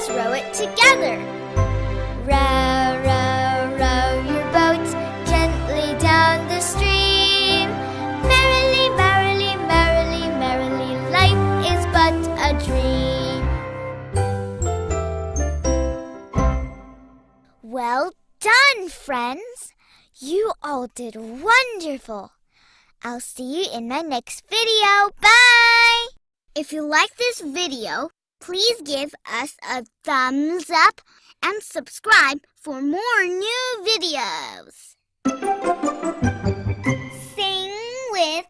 let's row it together. Row, row, row your boat gently down the stream. Merrily, merrily, merrily, merrily, life is but a dream. Well done, friends! You all did wonderful. I'll see you in my next video. Bye! If you like this video, please give us a thumbs up and subscribe for more new videos. Sing with